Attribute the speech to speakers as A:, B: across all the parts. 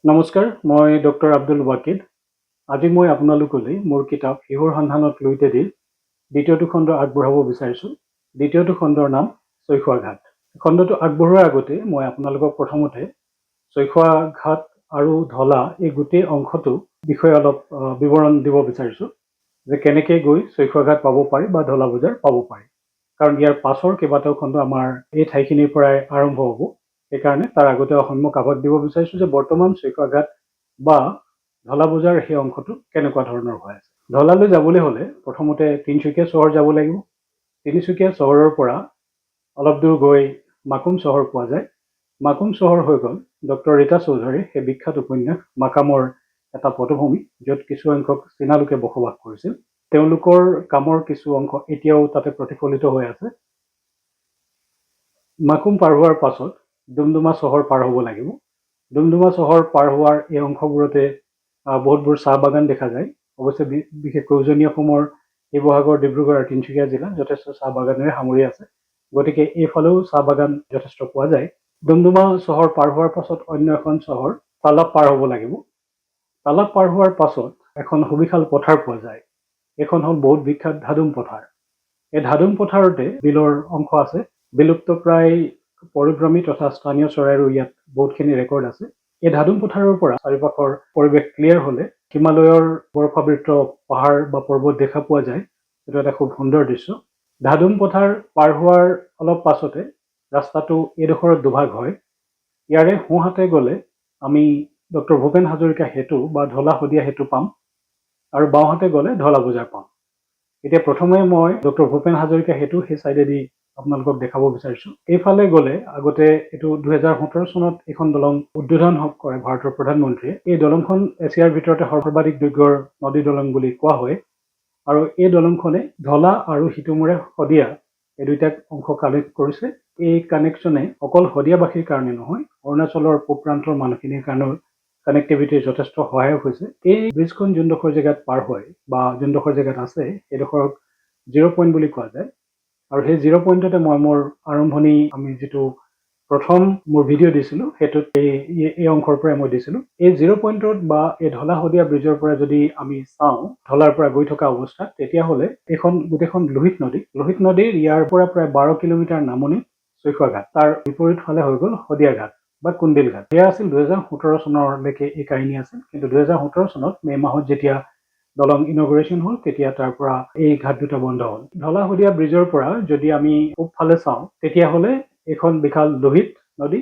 A: নমস্কাৰ, মই ডক্টৰ আব্দুল ৱাকিদ। আজি মই আপোনালোকলৈ মোৰ কিতাপ হিহুৰ সন্ধানত লুইতেদিৰ দ্বিতীয়টো খণ্ড আগবঢ়াব বিচাৰিছোঁ। দ্বিতীয়টো খণ্ডৰ নাম চৈখোৱাঘাট। খণ্ডটো আগবঢ়োৱাৰ আগতে মই আপোনালোকক প্ৰথমতে চৈখোৱাঘাট আৰু ঢলা এই গোটেই অংশটো বিষয়ে অলপ বিৱৰণ দিব বিচাৰিছোঁ যে কেনেকৈ গৈ চৈখোৱাঘাট পাব পাৰি বা ঢলা বজাৰ পাব পাৰি। কাৰণ ইয়াৰ পাছৰ কেইবাটাও খণ্ড আমাৰ এই ঠাইখিনিৰ পৰাই আৰম্ভ হ'ব। সেইকাৰণে তাৰ আগতে সম্যক আভাস দিব বিচাৰিছোঁ যে বৰ্তমান চৈখোৱাঘাট বা ঢলা বজাৰ সেই অংশটো কেনেকুৱা ধৰণৰ হৈ আছে। ঢলালৈ যাবলৈ হ'লে প্ৰথমতে তিনিচুকীয়া চহৰ যাব লাগিব। তিনিচুকীয়া চহৰৰ পৰা অলপ দূৰ গৈ মাকুম চহৰ পোৱা যায়। মাকুম চহৰ হৈ গ'ল ডক্টৰ ৰীতা চৌধুৰীৰ সেই বিখ্যাত উপন্যাস মাকামৰ এটা পটভূমি, য'ত কিছুসংখ্যক চীনা লোকে বসবাস কৰিছিল। তেওঁলোকৰ কামৰ কিছু অংশ এতিয়াও তাতে প্ৰতিফলিত হৈ আছে। মাকুম পাৰ হোৱাৰ পাছত ডুমডুমা চহৰ পাৰ হ'ব লাগিব। ডুমডুমা চহৰ পাৰ হোৱাৰ এই অংশবোৰতে বহুতবোৰ চাহ বাগান দেখা যায়। অৱশ্যে বিশেষকৈ উজনি অসমৰ শিৱসাগৰ, ডিব্ৰুগড় আৰু তিনিচুকীয়া জিলা যথেষ্ট চাহ বাগানেৰে সামৰি আছে। গতিকে এইফালেও চাহ বাগান যথেষ্ট পোৱা যায়। ডুমডুমা চহৰ পাৰ হোৱাৰ পাছত অন্য এখন চহৰ তালাপ পাৰ হ'ব লাগিব। তালাপ পাৰ হোৱাৰ পাছত এখন সুবিশাল পথাৰ পোৱা যায়। এইখন হ'ল বহুত বিখ্যাত ধাদুম পথাৰ। এই ধাদুম পথাৰতে বিলৰ অংশ আছে। বিলুপ্ত প্ৰায় পৰিভ্ৰমী তথা স্থানীয় চৰাইৰো ইয়াত বহুতখিনি ৰেকৰ্ড আছে। এই ধাদুম পথাৰৰ পৰা চাৰিওপাশৰ পৰিৱেশ ক্লিয়াৰ হ'লে হিমালয়ৰ বৰফাবৃত পাহাৰ বা পৰ্বত দেখা পোৱা যায়। এইটো এটা খুব সুন্দৰ দৃশ্য। ধাদুম পথাৰ পাৰ হোৱাৰ অলপ পাছতে ৰাস্তাটো এইডোখৰত দুভাগ হয়। ইয়াৰে সোঁহাতে গ'লে আমি ডক্টৰ ভূপেন হাজৰিকা সেতু বা ঢলা শদিয়া সেতু পাম আৰু বাওঁহাতে গ'লে ঢলা বজাৰ পাম। এতিয়া প্ৰথমে মই ডক্টৰ ভূপেন হাজৰিকা সেতু সেই চাইডেদি আপোনালোকক দেখাব বিচাৰিছোঁ। এইফালে গ'লে আগতে এইটো 2017 চনত এইখন দলং উদ্বোধন কৰে ভাৰতৰ প্ৰধানমন্ত্ৰীয়ে। এই দলংখন এছিয়াৰ ভিতৰতে সৰ্বাধিক দৈৰ্ঘ্যৰ নদী দলং বুলি কোৱা হয় আৰু এই দলংখনে ঢলা আৰু সিতুমূৰে শদিয়া এই দুইটা অংশ কানেক্ট কৰিছে। এই কানেকশ্যনে অকল শদিয়াবাসীৰ কাৰণে নহয়, অৰুণাচলৰ পূব প্ৰান্তৰ মানুহখিনিৰ কাৰণেও কানেক্টিভিটিৰ যথেষ্ট সহায়ক হৈছে। এই ব্ৰিজখন যোনডোখৰ জেগাত পাৰ হয় বা যোনডোখৰ জেগাত আছে সেইডোখৰক 0 পইণ্ট বুলি কোৱা যায়। আৰু সেই 0 পইণ্টতে মই মোৰ আৰম্ভণি আমি যিটো প্ৰথম মোৰ ভিডিঅ' দিছিলোঁ সেইটোত এই অংশৰ পৰাই মই দিছিলোঁ। এই 0 পইণ্টত বা এই ঢলা শদিয়া ব্ৰিজৰ পৰা যদি আমি চাওঁ ঢলাৰ পৰা গৈ থকা অৱস্থাত, তেতিয়াহ'লে এইখন গোটেইখন লোহিত নদী। লোহিত নদীৰ ইয়াৰ পৰা প্ৰায় 12 কিলোমিটাৰ নামনি চৈখোৱাঘাট। তাৰ বিপৰীত ফালে হৈ গ'ল শদিয়াঘাট বা কুন্দিলঘাট। সেয়া আছিল 2017 চনলৈকে এই কাহিনী আছিল। কিন্তু 2017 চনত মে' মাহত যেতিয়া দলং ইনগুৰেশ্যন হ'ল তেতিয়া তাৰ পৰা এই ঘাট দুটা বন্ধ হ'ল। ঢলা শদিয়া ব্ৰিজৰ পৰা যদি আমি পূবফালে চাওঁ তেতিয়াহ'লে এইখন বিশাল লোহিত নদী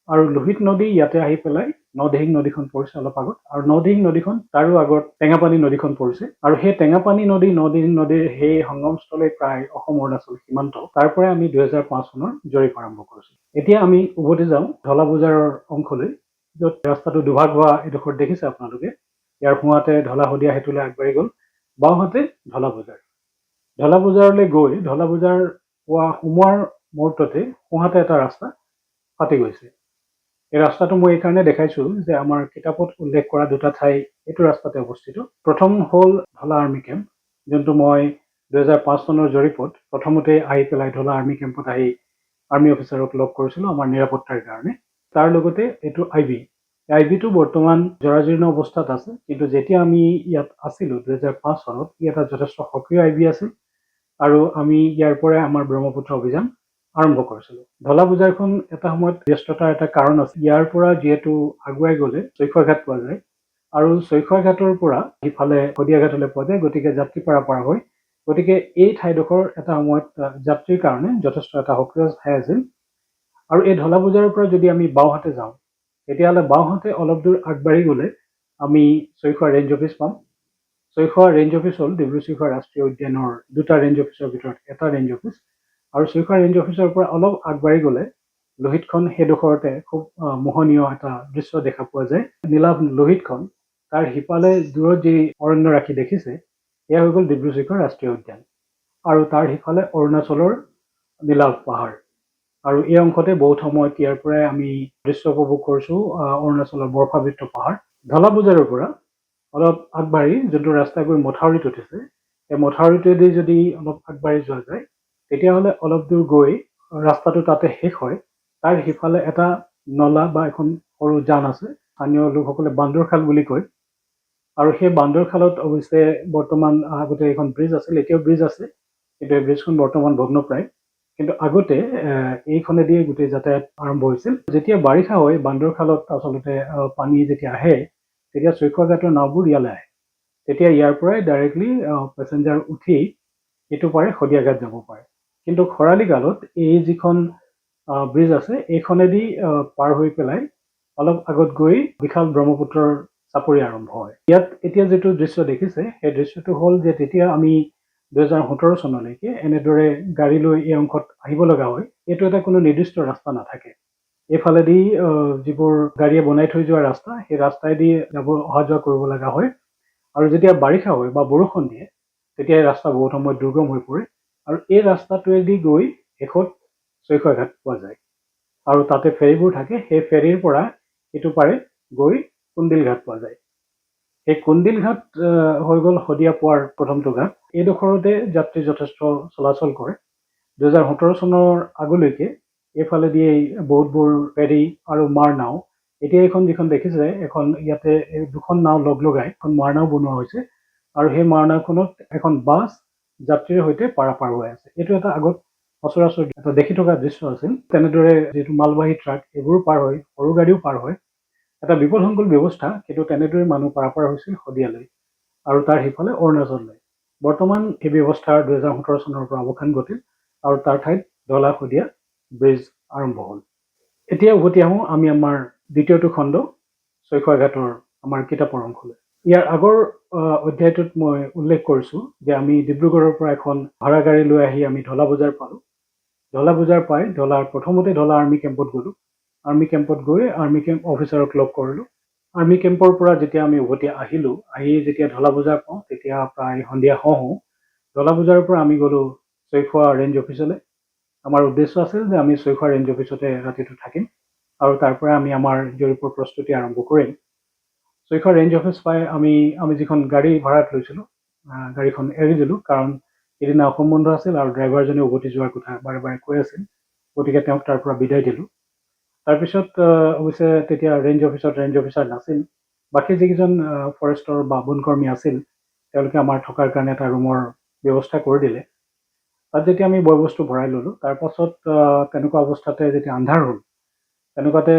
A: আৰু লোহিত নদী ইয়াতে আহি পেলাই নদিহিং নদীখন পৰিছে অলপ আগত, আৰু নদিহিং নদীখন তাৰো আগত টেঙাপানী নদীখন পৰিছে। আৰু সেই টেঙাপানী নদী নদিহিং নদীৰ সেই সংগমস্থলী প্ৰায় অসম অৰুণাচল সীমান্ত। তাৰ পৰাই আমি 2005 চনৰ জৰীপ আৰম্ভ কৰিছোঁ। এতিয়া আমি উভতি যাওঁ ঢলা বজাৰৰ অংশলৈ, য'ত ৰাস্তাটো দুভাগ হোৱা এডোখৰ দেখিছে আপোনালোকে। ইয়াৰ সোঁহাতে ঢলা শদিয়া সেতুলৈ আগবাঢ়ি গ'ল, বাওঁহাতে ঢলা বজাৰ। ঢলা বজাৰলৈ গৈ ঢলা বজাৰ সোমোৱাৰ মুহূৰ্ততে সোঁহাতে এটা ৰাস্তা ফাটি গৈছে। এই ৰাস্তাটো মই এইকাৰণে দেখাইছোঁ যে আমাৰ কিতাপত উল্লেখ কৰা দুটা ঠাই এইটো ৰাস্তাতে অৱস্থিত। প্ৰথম হ'ল ঢলা আৰ্মি কেম্প, যোনটো মই 2005 চনৰ জৰীপত প্ৰথমতে আহি পেলাই ঢলা আৰ্মি কেম্পত আহি আৰ্মি অফিচাৰক লগ কৰিছিলোঁ আমাৰ নিৰাপত্তাৰ কাৰণে। তাৰ লগতে এইটো আইবিটো বৰ্তমান জৰাজীৰ্ণ অৱস্থাত আছে, কিন্তু যেতিয়া আমি ইয়াত আছিলোঁ 2005 চনত ই এটা যথেষ্ট সক্ৰিয় আইবি আছিল আৰু আমি ইয়াৰ পৰাই আমাৰ ব্ৰহ্মপুত্ৰ অভিযান আৰম্ভ কৰিছিলোঁ। ঢলা বজাৰখন এটা সময়ত ব্যস্ততাৰ এটা কাৰণ আছে। ইয়াৰ পৰা যিহেতু আগুৱাই গ'লে চৈখোৱাঘাট পোৱা যায় আৰু চৈখোৱাঘাটৰ পৰা সিফালে শদিয়াঘাটলৈ পোৱা যায়, গতিকে যাত্ৰী পাৰাপাৰ হয়। গতিকে এই ঠাইডোখৰ এটা সময়ত যাত্ৰীৰ কাৰণে যথেষ্ট এটা সক্ৰিয় ঠাই আছিল। আৰু এই ঢলা বজাৰৰ পৰা যদি আমি বাওঁহাতে যাওঁ তেতিয়াহ'লে বাওঁহাতে অলপ দূৰ আগবাঢ়ি গ'লে আমি চৈখোৱা ৰেঞ্জ অফিচ পাম। চৈখোৱা ৰেঞ্জ অফিচ হ'ল ডিব্ৰু-চৈখোৱা ৰাষ্ট্ৰীয় উদ্যানৰ দুটা ৰেঞ্জ অফিচৰ ভিতৰত এটা ৰেঞ্জ অফিচ। আৰু চৈখোৱা ৰেঞ্জ অফিচৰ পৰা অলপ আগবাঢ়ি গ'লে লোহিতখন সেইডোখৰতে খুব মোহনীয় এটা দৃশ্য দেখা পোৱা যায়। নীলাভ লোহিতখন তাৰ সিফালে দূৰত যি অৰণ্য ৰাখি দেখিছে এয়া হৈ গ'ল ডিব্ৰু-চৈখোৱা ৰাষ্ট্ৰীয় উদ্যান, আৰু তাৰ সিফালে অৰুণাচলৰ নীলাভ পাহাৰ। আৰু এই অংশতে বহুত সময়ত ইয়াৰ পৰাই আমি দৃশ্য উপভোগ কৰিছোঁ অৰুণাচলৰ বৰফাবৃত পাহাৰ। ঢলা বজাৰৰ পৰা অলপ আগবাঢ়ি যোনটো ৰাস্তা গৈ মথাউৰিত উঠিছে, এই মথাউৰিটোৱেদি যদি অলপ আগবাঢ়ি যোৱা যায় তেতিয়াহ'লে অলপ দূৰ গৈ ৰাস্তাটো তাতে শেষ হয়। তাৰ সিফালে এটা নলা বা এখন সৰু জান আছে, স্থানীয় লোকসকলে বান্দৰখাল বুলি কয়। আৰু সেই বান্দৰখালত অৱশ্যে বৰ্তমান আগতে এখন ব্ৰিজ আছিল, এতিয়াও ব্ৰিজ আছে, কিন্তু এই ব্ৰিজখন বৰ্তমান ভগ্নপ্ৰায়। কিন্তু আগতে এইখনেদি গোটেই যাতায়াত আৰম্ভ হৈছিল। যেতিয়া বাৰিষা হয় বান্দৰখালত আচলতে পানী যেতিয়া আহে তেতিয়া চৈখোৱাঘাটৰ নাওবোৰ ইয়ালৈ আহে। তেতিয়া ইয়াৰ পৰাই ডাইৰেক্টলি পেছেঞ্জাৰ উঠি এইটো পাৰে শদিয়াঘাট যাব পাৰে। কিন্তু খৰালি কালত এই যিখন ব্ৰিজ আছে এইখনেদি পাৰ হৈ পেলাই অলপ আগত গৈ বিশাল ব্ৰহ্মপুত্ৰৰ চাপৰি আৰম্ভ হয়। ইয়াত এতিয়া যিটো দৃশ্য দেখিছে সেই দৃশ্যটো হ'ল যে তেতিয়া আমি 2017 চনলৈকে এনেদৰে গাড়ী লৈ এই অংশত আহিব লগা হয়। এইটো এটা কোনো নিৰ্দিষ্ট ৰাস্তা নাথাকে। এইফালেদি যিবোৰ গাড়ীয়ে বনাই থৈ যোৱা ৰাস্তা সেই ৰাস্তাইদি অহা যোৱা কৰিব লগা হয়। আৰু যেতিয়া বাৰিষা হয় বা বৰষুণ দিয়ে তেতিয়া এই ৰাস্তা বহুত সময়ত দুৰ্গম হৈ পৰে। আৰু এই ৰাস্তাটোৱেদি গৈ শেষত চৈখোৱাঘাট পোৱা যায়। আৰু তাতে ফেৰীবোৰ থাকে, সেই ফেৰীৰ পৰা এইটো পাৰে গৈ কুন্দিল ঘাট পোৱা যায়। এই কুন্দিল ঘাট হৈ গ'ল শদিয়া পোৱাৰ প্ৰথমটো ঘাট। এইডোখৰতে যাত্ৰী যথেষ্ট চলাচল কৰে। 2017 চনৰ আগলৈকে এইফালেদি বহুতবোৰ ফেৰী আৰু মাৰ নাও, এতিয়া এইখন যিখন দেখিছে এখন ইয়াতে দুখন নাও লগাই এখন মাৰ নাও বনোৱা হৈছে। আৰু সেই মাৰ নাওখনত এখন বাছ যাত্ৰীৰ সৈতে পাৰাপাৰ হৈ আছে। এইটো এটা আগত সচৰাচৰ এটা দেখি থকা দৃশ্য আছিল। তেনেদৰে যিটো মালবাহী ট্ৰাক এইবোৰো পাৰ হয়, সৰু গাড়ীও পাৰ হয়। এটা বিপদসংকুল ব্যৱস্থা, কিন্তু তেনেদৰে মানুহ পাৰাপাৰ হৈছিল শদিয়ালৈ আৰু তাৰ সিফালে অৰুণাচললৈ। বৰ্তমান এই ব্যৱস্থাৰ 2017 চনৰ পৰা অৱসান ঘটিল আৰু তাৰ ঠাইত ঢলা শদিয়া ব্ৰিজ আৰম্ভ হ'ল। এতিয়া উভতি আহোঁ আমি আমাৰ দ্বিতীয়টো খণ্ড চৈখোৱাঘাটৰ আমাৰ কিতাপৰ অংশলৈ। ইয়াৰ আগৰ অধ্যায়টোত মই উল্লেখ কৰিছোঁ যে আমি ডিব্ৰুগড়ৰ পৰা এখন ভাড়া গাড়ী লৈ আহি আমি ঢলা বজাৰ পালোঁ। ঢলা বজাৰ পাই প্ৰথমতে ঢলা আৰ্মি কেম্পত গ'লোঁ। আৰ্মি কেম্পত গৈ আৰ্মি কেম্প অফিচাৰক লগ কৰিলোঁ। আৰ্মি কেম্পৰ পৰা যেতিয়া আমি উভতি আহিলোঁ, আহি যেতিয়া ঢলা বজাৰ পাওঁ তেতিয়া প্ৰায় সন্ধিয়া হওঁ। ঢলা বজাৰৰ পৰা আমি গ'লোঁ চৈখোৱা ৰেঞ্জ অফিচলৈ। আমাৰ উদ্দেশ্য আছিল যে আমি চৈখোৱা ৰেঞ্জ অফিচতে ৰাতিটো থাকিম আৰু তাৰ পৰা আমি আমাৰ জৰীপৰ প্ৰস্তুতি আৰম্ভ কৰিম। চৈখোৱা ৰেঞ্জ অফিচ পাই আমি যিখন গাড়ী ভাড়াত লৈছিলোঁ গাড়ীখন এৰি দিলোঁ, কাৰণ সেইদিনা অসম বন্ধ আছিল আৰু ড্ৰাইভাৰজনে উভতি যোৱাৰ কথা বাৰে বাৰে কৈ আছিল। গতিকে তেওঁক তাৰ পৰা বিদায় দিলোঁ। তাৰপিছত অৱশ্যে তেতিয়া ৰেঞ্জ অফিচাৰ নাছিল। বাকী যিকেইজন ফৰেষ্টৰ বা বনকৰ্মী আছিল তেওঁলোকে আমাৰ থকাৰ কাৰণে এটা ৰুমৰ ব্যৱস্থা কৰি দিলে। তাত যেতিয়া আমি বয় বস্তু ভৰাই ল'লোঁ, তাৰপাছত তেনেকুৱা অৱস্থাতে যেতিয়া আন্ধাৰ হ'ল তেনেকুৱাতে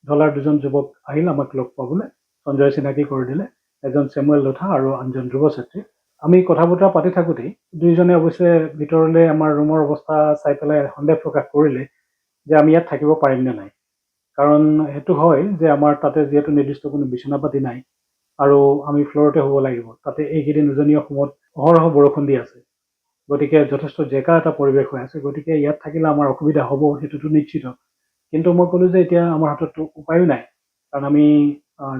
A: ঢলাৰ দুজন যুৱক আহিল আমাক লগ পাবলৈ। সঞ্জয় চিনাকি কৰি দিলে, এজন চেমুৱেল লোঠা আৰু আনজন ধ্ৰুৱ চেত্ৰী। আমি কথা বতৰা পাতি থাকোঁতেই দুইজনে অৱশ্যে ভিতৰলৈ আমাৰ ৰুমৰ অৱস্থা চাই পেলাই সন্দেহ প্ৰকাশ কৰিলে যে আমি ইয়াত থাকিব পাৰিম নে নাই। কাৰণ সেইটো হয় যে আমাৰ তাতে যিহেতু নিৰ্দিষ্ট কোনো বিচনা পাতি নাই আৰু আমি ফ্ল'ৰতে হ'ব লাগিব। তাতে এইকেইদিন উজনি অসমত অহৰহ বৰষুণ দি আছে, গতিকে যথেষ্ট জেকা এটা পৰিৱেশ হৈ আছে। গতিকে ইয়াত থাকিলে আমাৰ অসুবিধা হ'ব সেইটোতো নিশ্চিত। কিন্তু মই ক'লোঁ যে এতিয়া আমাৰ হাতত উপায়ো নাই, কাৰণ আমি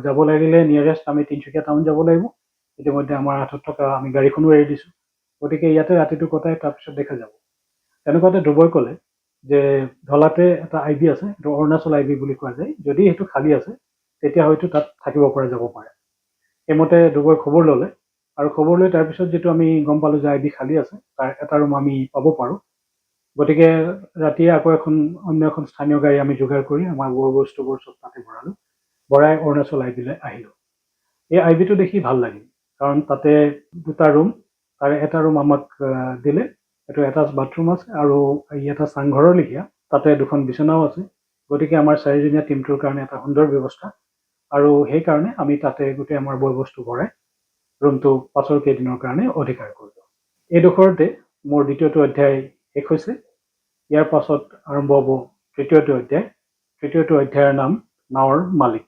A: যাব লাগিলে নিয়াৰেষ্ট আমি তিনিচুকীয়া টাউন যাব লাগিব। ইতিমধ্যে আমাৰ হাতত থকা আমি গাড়ীখনো এৰি দিছোঁ, গতিকে ইয়াতে ৰাতিটো কটাই তাৰপিছত দেখা যাব। তেনেকুৱাতে ধ্ৰুৱই ক'লে যে ঢলাতে এটা আই বি আছে, সেইটো অৰুণাচল আই বি বুলি কোৱা যায়। যদি সেইটো খালী আছে তেতিয়া হয়তো তাত থাকিব পৰা যাব পাৰে। সেইমতে ধ্ৰুৱই খবৰ ল'লে আৰু খবৰ লৈ তাৰপিছত যিটো আমি গম পালোঁ যে আই বি খালী আছে, তাৰ এটা ৰুম আমি পাব পাৰোঁ। গতিকে ৰাতিয়ে আকৌ অন্য এখন স্থানীয় গাড়ী আমি যোগাৰ কৰি আমাৰ বয় বস্তুবোৰ চব তাতে ভৰালোঁ। ভৰাই অৰুণাচল আই বিলৈ আহিলোঁ। এই আই বিটো দেখি ভাল লাগিল, কাৰণ তাতে দুটা ৰুম, তাৰে এটা ৰুম আমাক দিলে। এইটো এটাচ বাথৰুম আছে আৰু এটা চাংঘৰৰ লেখীয়া, তাতে দুখন বিচনাও আছে। গতিকে আমাৰ 4জনীয়া টীমটোৰ কাৰণে এটা সুন্দৰ ব্যৱস্থা, আৰু সেইকাৰণে আমি তাতে গোটেই আমাৰ বয় বস্তু ভৰাই ৰুমটো পাছৰ কেইদিনৰ কাৰণে অধিকাৰ কৰিলোঁ। এইডোখৰতে মোৰ দ্বিতীয়টো অধ্যায় শেষ হৈছে। ইয়াৰ পাছত আৰম্ভ হ'ব তৃতীয়টো অধ্যায়। তৃতীয়টো অধ্যায়ৰ নাম নাৱৰ মালিক।